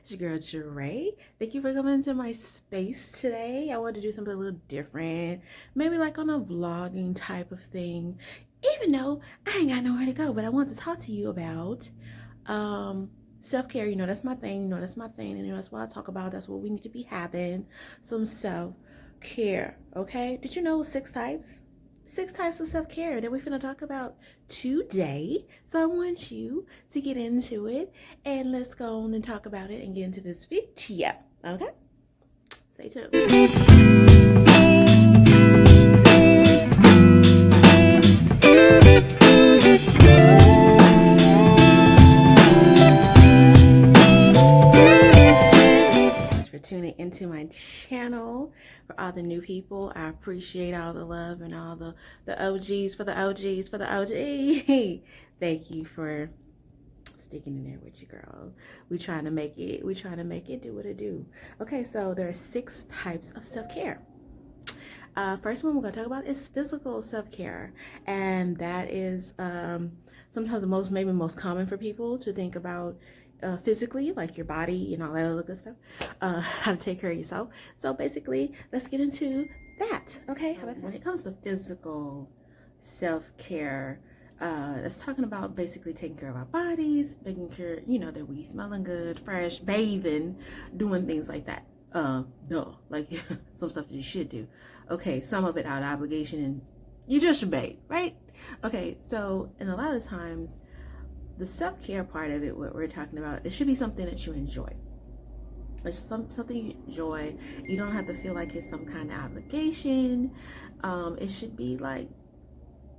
It's your girl Jeray. Thank you for coming to my space today. I wanted to do something a little different, maybe like on a vlogging type of thing. Even though I ain't got nowhere to go, but I want to talk to you about self-care. You know, that's my thing. You know, that's my thing, and that's what I talk about. That's what we need to be having, some self-care. Okay? Did you know 6 types? 6 types of self-care that we're going to talk about today. So I want you to get into it, and let's go on and talk about it and get into this video. Okay? Stay tuned. Tuning into my channel. For all the new people, I appreciate all the love and all the OGs for the OGs for the OG. Thank you for sticking in there with you, girl. We trying to make it do what it do. Okay, so there are 6 types of self-care. First one we're going to talk about is physical self-care, and that is sometimes the most common for people to think about physically, like your body and all that other good stuff, how to take care of yourself. So basically, let's get into that. Okay, when it comes to physical self-care, it's talking about basically taking care of our bodies, making sure, you know, that we smelling good, fresh, bathing, doing things like that. Like some stuff that you should do. Okay, some of it out of obligation, and you just should bathe, right? Okay, so, and a lot of times, the self-care part of it, what we're talking about, it should be something that you enjoy. It's something you enjoy. You don't have to feel like it's some kind of obligation. It should be like,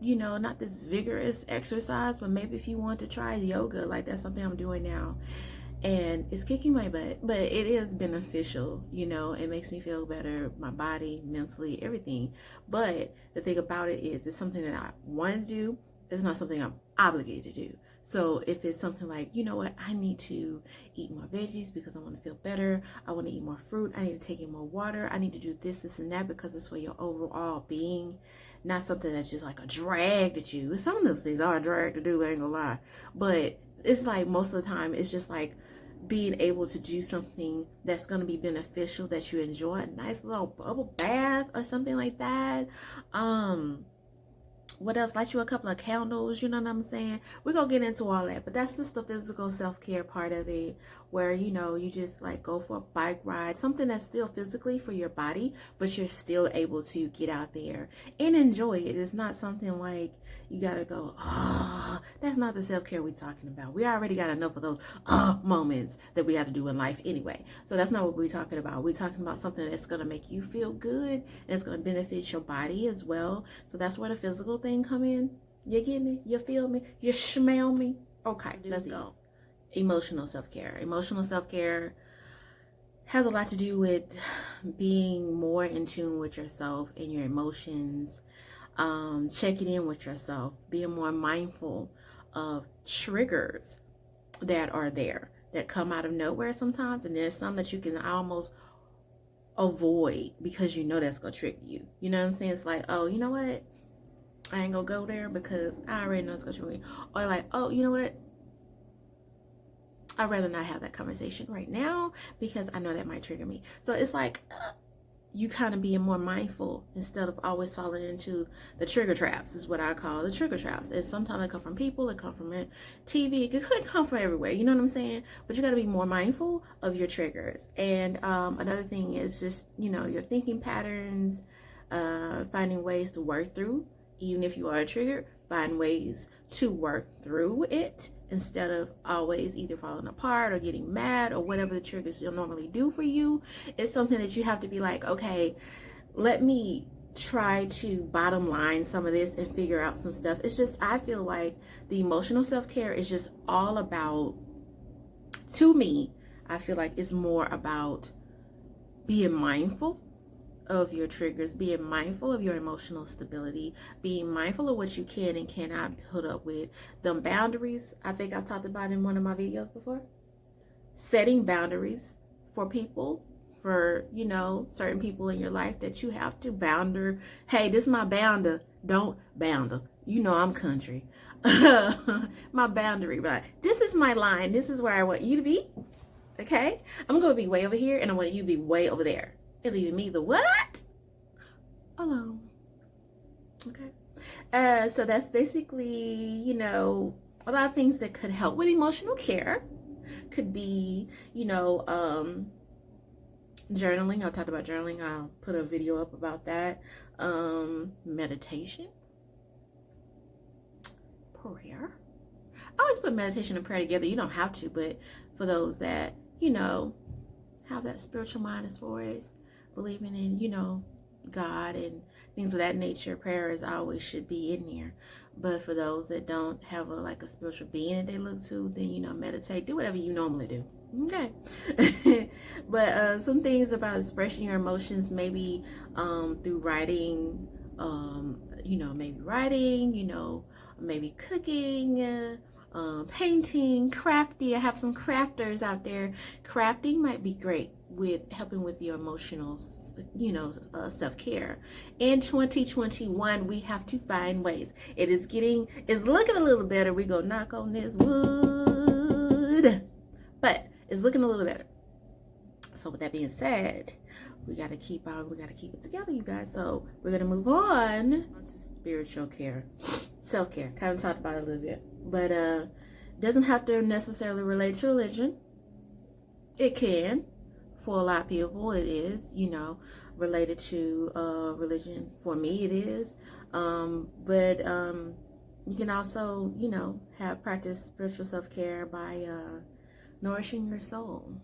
you know, not this vigorous exercise, but maybe if you want to try yoga, like that's something I'm doing now. And it's kicking my butt, but it is beneficial, you know. It makes me feel better, my body, mentally, everything. But the thing about it is, it's something that I want to do. It's not something I'm obligated to do. So if it's something like, you know what, I need to eat more veggies because I want to feel better. I want to eat more fruit. I need to take in more water. I need to do this and that because it's for your overall being, not something that's just like a drag to you. Some of those things are a drag to do, I ain't gonna lie. But it's like most of the time, it's just like being able to do something that's going to be beneficial, that you enjoy, a nice little bubble bath or something like that. What else? Light you a couple of candles, you know what I'm saying? We're gonna get into all that, but that's just the physical self-care part of it, where, you know, you just like go for a bike ride, something that's still physically for your body, but you're still able to get out there and enjoy it. It's not something like you gotta go, oh, that's not the self-care we're talking about. We already got enough of those moments that we have to do in life anyway. So that's not what we're talking about. We're talking about something that's gonna make you feel good, and it's gonna benefit your body as well. So that's where the physical thing come in. You get me? You feel me? You smell me? Okay, let's go. Emotional self-care. Emotional self-care has a lot to do with being more in tune with yourself and your emotions, checking in with yourself, being more mindful of triggers that are there, that come out of nowhere sometimes, and there's some that you can almost avoid because you know that's gonna trigger you. You know what I'm saying? It's like, oh, you know what? I ain't gonna go there because I already know it's gonna trigger me. Or like, oh, you know what? I'd rather not have that conversation right now because I know that might trigger me. So it's like you kind of being more mindful instead of always falling into the trigger traps, is what I call the trigger traps. And sometimes it come from people, it come from TV, it could come from everywhere, you know what I'm saying? But you got to be more mindful of your triggers. And another thing is just, you know, your thinking patterns, finding ways to work through. Even if you are triggered, find ways to work through it instead of always either falling apart or getting mad or whatever the triggers you'll normally do for you. It's something that you have to be like, okay, let me try to bottom line some of this and figure out some stuff. It's just, I feel like the emotional self-care is just all about, to me, I feel like it's more about being mindful of your triggers, being mindful of your emotional stability, being mindful of what you can and cannot put up with. Them boundaries, I think I've talked about in one of my videos before. Setting boundaries for people, for, you know, certain people in your life that you have to bounder. Hey, this is my bounder. Don't bounder. You know I'm country. My boundary, right? This is my line. This is where I want you to be. Okay? I'm going to be way over here, and I want you to be way over there. And leaving me the what? Alone. Okay? So that's basically, you know, a lot of things that could help with emotional care. Could be, you know, journaling. I'll talk about journaling. I'll put a video up about that. Meditation. Prayer. I always put meditation and prayer together. You don't have to, but for those that, you know, have that spiritual mind as far as believing in, you know, God and things of that nature, prayer is always should be in there. But for those that don't have a spiritual being that they look to, then, you know, meditate, do whatever you normally do. Okay. But some things about expressing your emotions, maybe through writing, you know, maybe writing, you know, maybe cooking, painting, crafty. I have some crafters out there. Crafting might be great with helping with your emotional, you know, self-care. In 2021, we have to find ways. It's looking a little better. We go knock on this wood, but it's looking a little better. So with that being said, we got to keep it together, you guys. So we're going to move on to spiritual care, self-care. Kind of talked about it a little bit, but doesn't have to necessarily relate to religion. It can. For a lot of people, it is, you know, related to religion. For me, it is. But you can also, you know, practice spiritual self-care by nourishing your soul.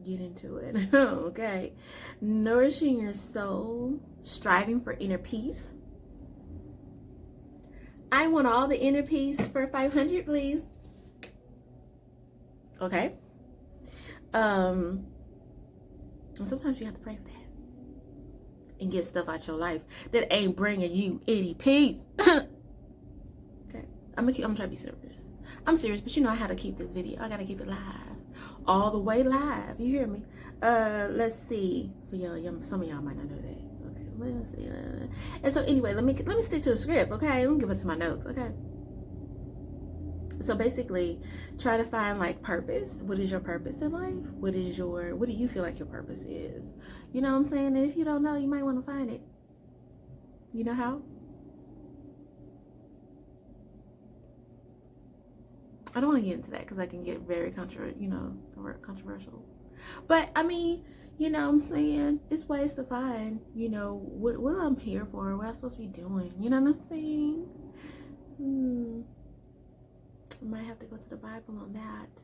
Get into it. Okay. Nourishing your soul, striving for inner peace. I want all the inner peace for 500, please. Okay. And sometimes you have to pray for that and get stuff out your life that ain't bringing you any peace. Okay, I'm trying to be serious. I'm serious, but you know I have to keep this video. I gotta keep it live, all the way live. You hear me? Let's see. For y'all, some of y'all might not know that. Okay, let's see. And so anyway, let me stick to the script. Okay, let me get back to my notes. Okay. So basically, try to find like purpose. What is your purpose in life? What do you feel like your purpose is? You know what I'm saying? And if you don't know, you might want to find it. You know how? I don't want to get into that because I can get very controversial. But I mean, you know what I'm saying? It's ways to find, you know, what I'm here for, what I'm supposed to be doing. You know what I'm saying? I might have to go to the Bible on that.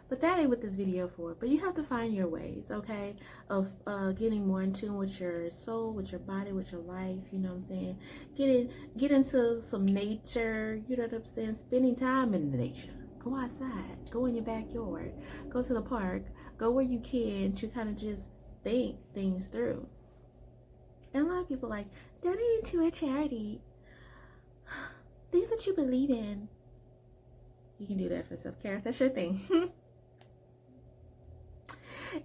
But that ain't what this video for. But you have to find your ways, okay, of getting more in tune with your soul, with your body, with your life. You know what I'm saying? Get into some nature. You know what I'm saying? Spending time in the nature. Go outside. Go in your backyard. Go to the park. Go where you can to kind of just think things through. And a lot of people like, donate to a charity. Things that you believe in. You can do that for self-care. That's your thing.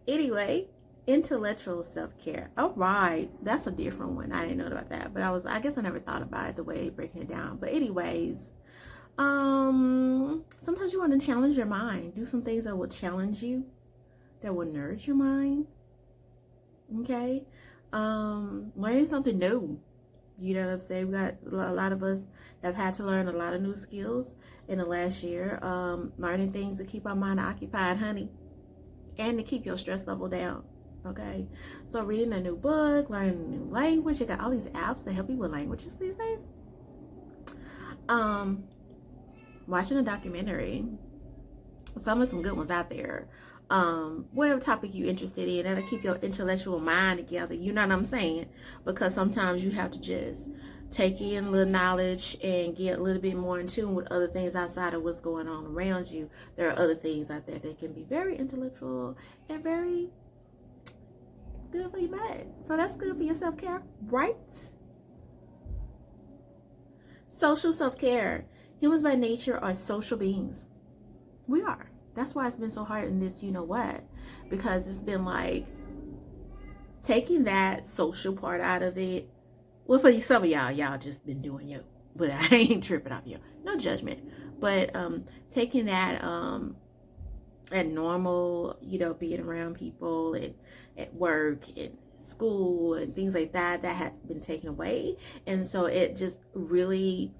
Anyway, intellectual self-care. All right. That's a different one. I didn't know about that. But I guess I never thought about it the way breaking it down. But anyways, sometimes you want to challenge your mind. Do some things that will challenge you, that will nourish your mind. Okay? Learning something new. You know what I'm saying? We got a lot of us have had to learn a lot of new skills in the last year. Learning things to keep our mind occupied, honey, and to keep your stress level down. Okay, so reading a new book, learning a new language. You got all these apps that help you with languages these days. Watching a documentary. Some good ones out there. Whatever topic you're interested in, that'll keep your intellectual mind together. You know what I'm saying? Because sometimes you have to just take in a little knowledge and get a little bit more in tune with other things outside of what's going on around you. There are other things out there that can be very intellectual and very good for your mind. So that's good for your self-care, right? Social self-care. Humans by nature are social beings. We are. That's why it's been so hard in this, you know what? Because it's been like taking that social part out of it. Well, for some of y'all just been doing you. But I ain't tripping off you. No judgment. But taking that and normal, you know, being around people and at work and school and things like that, that had been taken away. And so it just really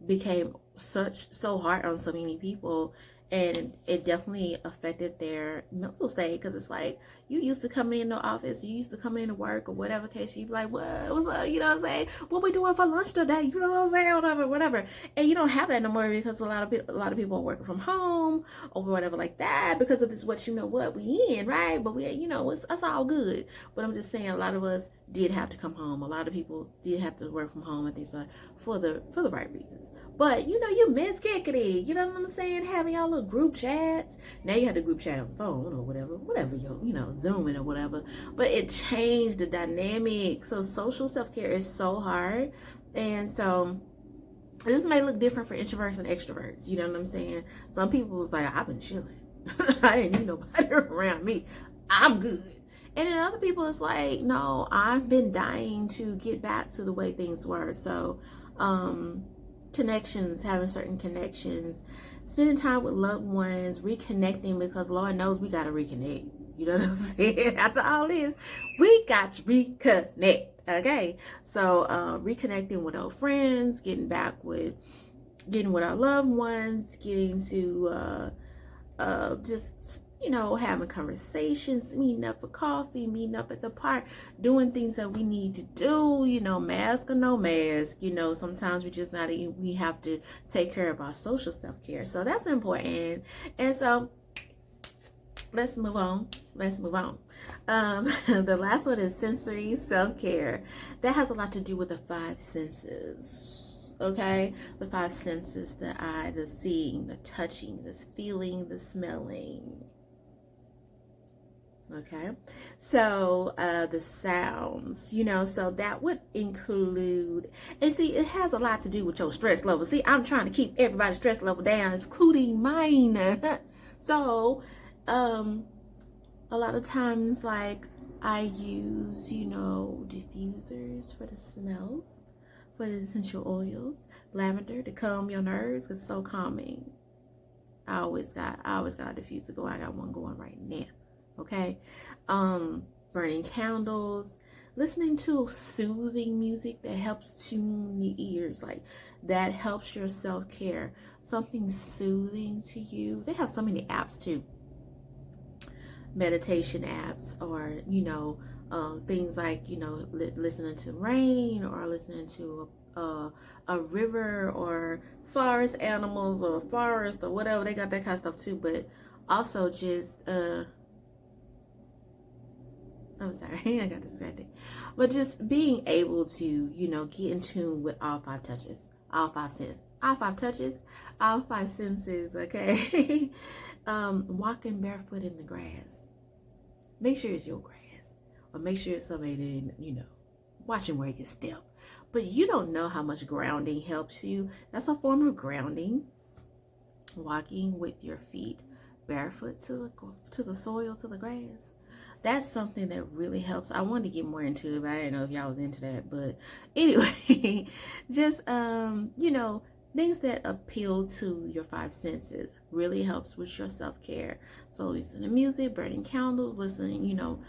became so hard on so many people, and it definitely affected their mental state, because it's like, you used to come in the office, you used to come into work or whatever case, you'd be like, what's up, you know what I'm saying, what we doing for lunch today, you know what I'm saying, whatever. And you don't have that no more, because a lot of people are working from home or whatever like that, because of this, what, you know what, we in, right? But we, you know, it's all good. But I'm just saying, a lot of us did have to come home, a lot of people did have to work from home and things like, for the right reasons. But you know, you miss kicking it, you know what I'm saying, having y'all little group chats. Now you had the group chat on the phone or whatever, you know, Zooming or whatever. But it changed the dynamic. So social self-care is so hard. And so this may look different for introverts and extroverts, you know what I'm saying. Some people was like, I've been chilling, I didn't need nobody around me, I'm good. And then other people, it's like, no, I've been dying to get back to the way things were. So connections, having certain connections, spending time with loved ones, reconnecting, because Lord knows we got to reconnect. You know what I'm saying? After all this, we got to reconnect. Okay, so reconnecting with old friends, getting with our loved ones, getting to just, you know, having conversations, meeting up for coffee, meeting up at the park, doing things that we need to do, you know, mask or no mask, you know, sometimes we have to take care of our social self-care. So that's important. And so let's move on. The last one is sensory self-care. That has a lot to do with the 5 senses. Okay, the 5 senses: the eye, the seeing, the touching, the feeling, the smelling. Okay, so the sounds, you know, so that would include, and see, it has a lot to do with your stress level. See, I'm trying to keep everybody's stress level down, including mine. So a lot of times, like, I use, you know, diffusers for the smells, for the essential oils, lavender to calm your nerves, because it's so calming. I always got a diffuser going. I got one going right now. Okay, burning candles, listening to soothing music that helps tune the ears, like that helps your self-care, something soothing to you. They have so many apps too, meditation apps, or, you know, things like, you know, listening to rain, or listening to a river, or forest animals, or forest, or whatever. They got that kind of stuff too. But also just I'm sorry, I got distracted. But just being able to, you know, get in tune with all 5 touches, all 5 touches, all 5 senses, okay? Walking barefoot in the grass. Make sure it's your grass, or make sure it's somebody that, you know, watching where you step. But you don't know how much grounding helps you. That's a form of grounding. Walking with your feet barefoot to the soil, to the grass. That's something that really helps. I wanted to get more into it, but I didn't know if y'all was into that. But anyway, just you know, things that appeal to your 5 senses really helps with your self-care. So listening to music, burning candles, listening, you know,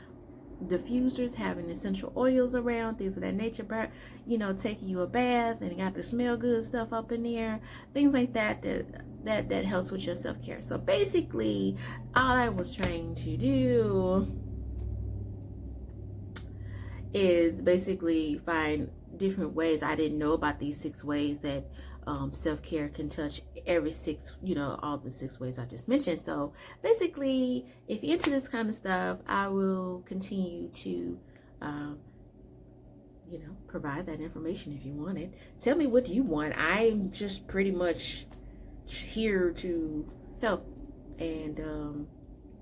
diffusers, having essential oils around, things of that nature, but, you know, taking you a bath and got the smell good stuff up in there, things like that helps with your self-care. So basically, all I was trying to do is basically find different ways. I didn't know about these 6 ways that self-care can touch every 6, you know, all the 6 ways I just mentioned. So basically, if you're into this kind of stuff, I will continue to you know, provide that information if you want it. Tell me what you want. I'm just pretty much here to help. And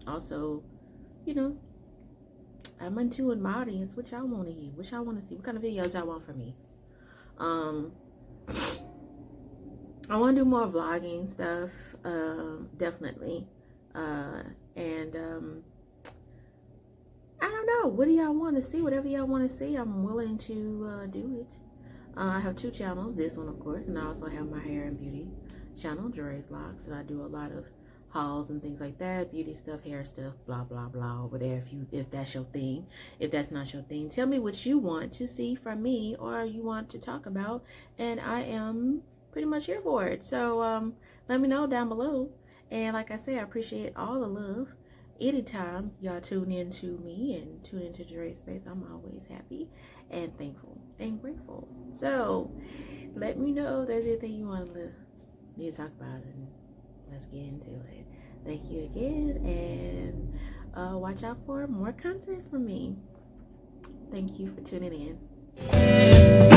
also, you know, I'm into in my audience what y'all want to hear, what y'all want to see, what kind of videos y'all want from me. I want to do more vlogging stuff, definitely. And I don't know, what do y'all want to see? Whatever y'all want to see, I'm willing to do it. I have 2 channels, this one of course, and I also have my hair and beauty channel, Dre's Locks, and I do a lot of hauls and things like that, beauty stuff, hair stuff, blah blah blah over there. If that's your thing. If that's not your thing, tell me what you want to see from me or you want to talk about, and I am pretty much here for it. So let me know down below. And like I said, I appreciate all the love. Anytime y'all tune into me and tune into Jeray Space, I'm always happy and thankful and grateful. So let me know if there's anything you want to need to talk about, and let's get into it. Thank you again, and watch out for more content from me. Thank you for tuning in.